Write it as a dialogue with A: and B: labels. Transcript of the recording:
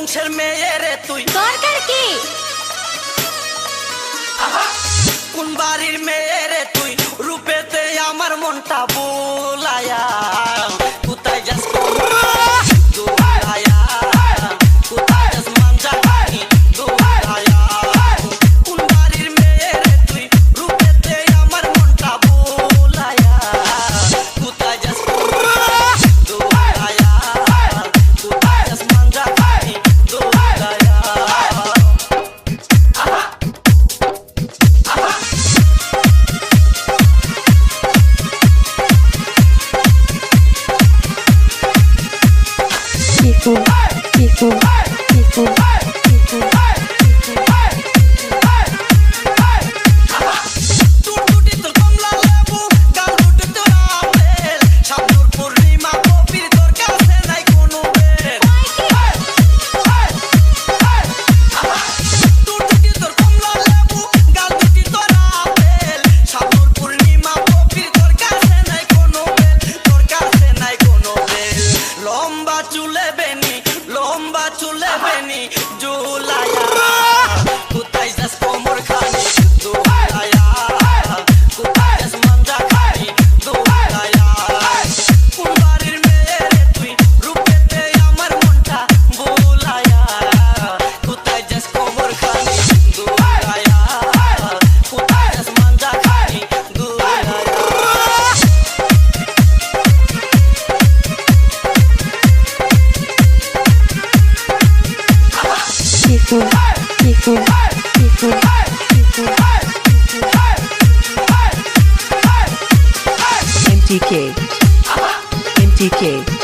A: বংশের মেয়ে রে তুই
B: দরকার কি
A: কোন বাড়ির মেয়ে রে তুই রূপেতে আমার মনটা বোলায়া কোথায় যাস দোলায়া কোথায় যাস মানজা দোলায়া কোন বাড়ির মেয়ে রে তুই রূপেতে আমার মনটা বোলায়া কোথায় যাস দোলায়া কোথায় যাস মানজা চুলে বেনি জুলায়া কোথায় যাস কোমর খানি দোলায়া কোথায় যাস মানজা খানি দোলায়া কোন বাড়ির মেয়ে রে তুই রূপেতে আমার মনটা বোলায়া কোথায় যাস কোমর খানি দোলায়া কোথায় যাস মানজা খানি দোলায়া
C: MTK